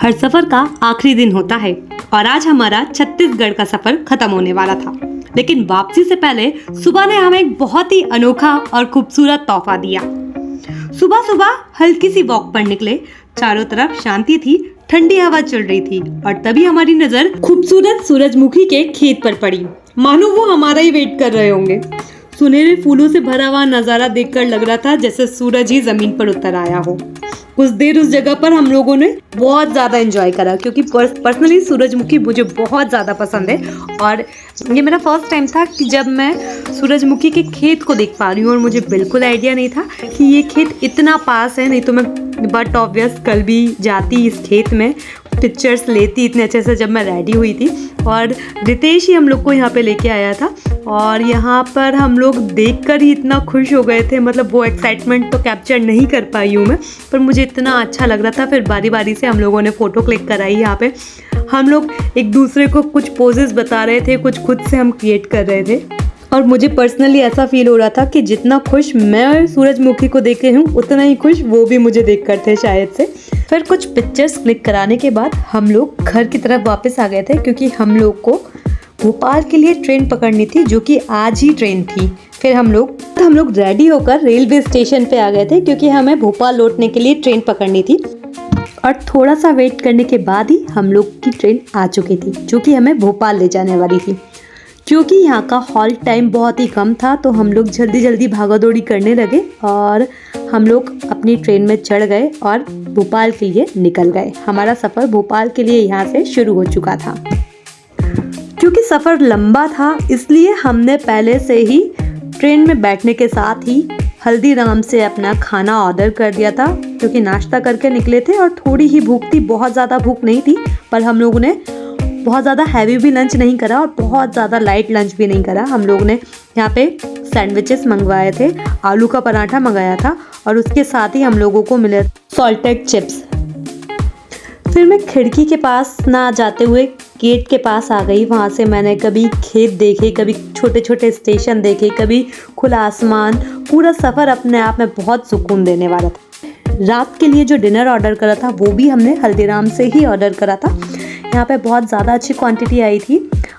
हर सफर का आखिरी दिन होता है और आज हमारा छत्तीसगढ़ का सफर खत्म होने वाला था, लेकिन वापसी से पहले सुबह ने हमें एक बहुत ही अनोखा और खूबसूरत तोहफा दिया। सुबह सुबह हल्की सी वॉक पर निकले, चारों तरफ शांति थी, ठंडी हवा चल रही थी और तभी हमारी नजर खूबसूरत सूरजमुखी के खेत पर पड़ी। मानो वो हमारा ही वेट कर रहे होंगे। सुनहरे फूलों से भरा हुआ नजारा देखकर लग रहा था जैसे सूरज ही जमीन पर उतर आया हो। कुछ देर उस जगह पर हम लोगों ने बहुत ज़्यादा एंजॉय करा, क्योंकि पर्सनली सूरजमुखी मुझे बहुत ज़्यादा पसंद है और ये मेरा फर्स्ट टाइम था कि जब मैं सूरजमुखी के खेत को देख पा रही हूँ और मुझे बिल्कुल आइडिया नहीं था कि ये खेत इतना पास है। नहीं तो मैं बट ऑब्वियस कल भी जाती इस खेत में, पिक्चर्स लेती इतने अच्छे से जब मैं रेडी हुई थी। और रितेश ही हम लोग को यहाँ पे लेके आया था और यहाँ पर हम लोग देखकर ही इतना खुश हो गए थे। मतलब वो एक्साइटमेंट तो कैप्चर नहीं कर पाई हूँ मैं, पर मुझे इतना अच्छा लग रहा था। फिर बारी बारी से हम लोगों ने फ़ोटो क्लिक कराई। यहाँ पे हम लोग एक दूसरे को कुछ पोजेस बता रहे थे, कुछ खुद से हम क्रिएट कर रहे थे और मुझे पर्सनली ऐसा फील हो रहा था कि जितना खुश मैं सूरजमुखी को देख के हूँ उतना ही खुश वो भी मुझे देख कर थे शायद से। फिर कुछ पिक्चर्स क्लिक कराने के बाद हम लोग घर की तरफ वापस आ गए थे, क्योंकि हम लोग को भोपाल के लिए ट्रेन पकड़नी थी, जो कि आज ही ट्रेन थी। फिर हम लोग रेडी होकर रेलवे स्टेशन पे आ गए थे, क्योंकि हमें भोपाल लौटने के लिए ट्रेन पकड़नी थी। और थोड़ा सा वेट करने के बाद ही हम लोग की ट्रेन आ चुकी थी, जो कि हमें भोपाल ले जाने वाली थी। क्योंकि यहाँ का हॉल्ट टाइम बहुत ही कम था तो हम लोग जल्दी जल्दी भागा दौड़ी करने लगे और हम लोग अपनी ट्रेन में चढ़ गए और भोपाल के लिए निकल गए। हमारा सफ़र भोपाल के लिए यहाँ से शुरू हो चुका था। क्योंकि सफ़र लंबा था इसलिए हमने पहले से ही ट्रेन में बैठने के साथ ही हल्दीराम से अपना खाना ऑर्डर कर दिया था, क्योंकि नाश्ता करके निकले थे और थोड़ी ही भूख थी। बहुत ज़्यादा भूख नहीं थी, पर हम लोगों ने बहुत ज़्यादा हैवी भी लंच नहीं करा और बहुत ज़्यादा लाइट लंच भी नहीं करा। हम लोग ने यहाँ पे सैंडविचेस मंगवाए थे, आलू का पराठा मंगाया था और उसके साथ ही हम लोगों को मिले सॉल्टेड चिप्स। फिर मैं खिड़की के पास ना जाते हुए गेट के पास आ गई। वहाँ से मैंने कभी खेत देखे, कभी छोटे छोटे स्टेशन देखे, कभी खुला आसमान। पूरा सफ़र अपने आप में बहुत सुकून देने वाला था। रात के लिए जो डिनर ऑर्डर करा था वो भी हमने हल्दीराम से ही ऑर्डर करा था। यहाँ पे बहुत ज़्यादा अच्छी क्वांटिटी आई थी,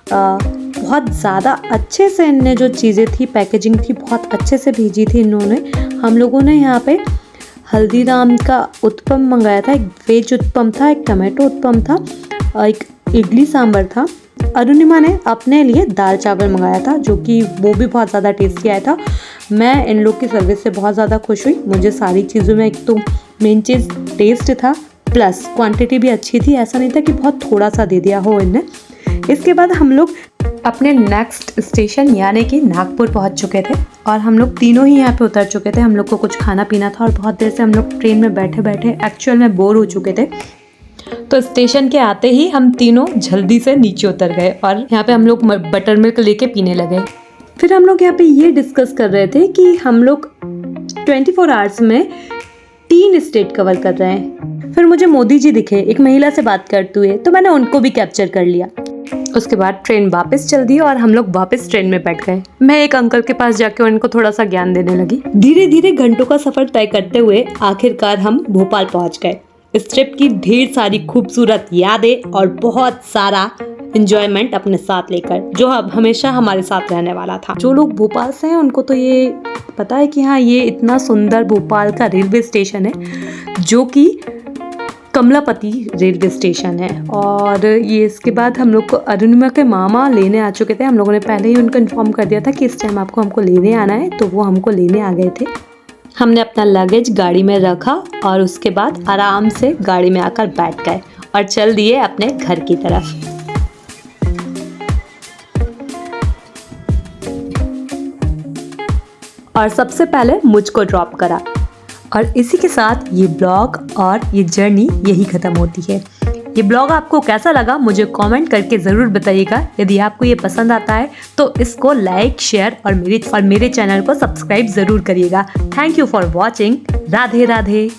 बहुत ज़्यादा अच्छे से इनने जो चीज़ें थी, पैकेजिंग थी, बहुत अच्छे से भेजी थी इन्होंने। हम लोगों ने यहाँ पे हल्दीराम का उत्पम मंगाया था, एक वेज उत्पम था, एक टमाटो उत्पम था, एक इडली सांभर था। अरुणिमा ने अपने लिए दाल चावल मंगाया था, जो कि वो भी बहुत ज़्यादा टेस्टी आया था। मैं इन लोग की सर्विस से बहुत ज़्यादा खुश हुई। मुझे सारी चीज़ों में एक तो मेन चीज़ टेस्ट था, प्लस क्वांटिटी भी अच्छी थी। ऐसा नहीं था कि बहुत थोड़ा सा दे दिया हो इनने। इसके बाद हम लोग अपने नेक्स्ट स्टेशन यानी कि नागपुर पहुंच चुके थे और हम लोग तीनों ही यहाँ पे उतर चुके थे। हम लोग को कुछ खाना पीना था और बहुत देर से हम लोग ट्रेन में बैठे बैठे एक्चुअल में बोर हो चुके थे। तो स्टेशन के आते ही हम तीनों जल्दी से नीचे उतर गए और यहाँ पे हम लोग बटर मिल्क लेके पीने लगे। फिर हम लोग यहाँ पे ये डिस्कस कर रहे थे कि हम लोग 24 आवर्स में 3 स्टेट कवर कर रहे हैं। फिर मुझे मोदी जी दिखे एक महिला से बात करते हुए, तो मैंने उनको भी कैप्चर कर लिया। उसके बाद ट्रेन वापस चल दी और हम लोग वापस ट्रेन में बैठ गए। मैं एक अंकल के पास जाके उनको थोड़ा सा ज्ञान देने लगी। धीरे धीरे घंटों का सफर तय करते हुए आखिरकार हम भोपाल पहुंच गए। इस ट्रिप की ढेर सारी खूबसूरत यादें और बहुत सारा एंजॉयमेंट अपने साथ लेकर, जो अब हमेशा हमारे साथ रहने वाला था। जो लोग भोपाल से हैं उनको तो ये पता है कि हाँ, ये इतना सुंदर भोपाल का रेलवे स्टेशन है, जो कि कमलापति रेलवे स्टेशन है। और ये इसके बाद हम लोग को अरुणिमा के मामा लेने आ चुके थे। हम लोगों ने पहले ही उनको इन्फॉर्म कर दिया था कि इस टाइम आपको हमको लेने आना है, तो वो हमको लेने आ गए थे। हमने अपना लगेज गाड़ी में रखा और उसके बाद आराम से गाड़ी में आकर बैठ गए और चल दिए अपने घर की तरफ। और सबसे पहले मुझको ड्रॉप करा और इसी के साथ ये ब्लॉग और ये जर्नी यही ख़त्म होती है। ये ब्लॉग आपको कैसा लगा मुझे कमेंट करके ज़रूर बताइएगा। यदि आपको ये पसंद आता है तो इसको लाइक, शेयर और मेरे चैनल को सब्सक्राइब ज़रूर करिएगा। Thank you for watching. Radhe Radhe.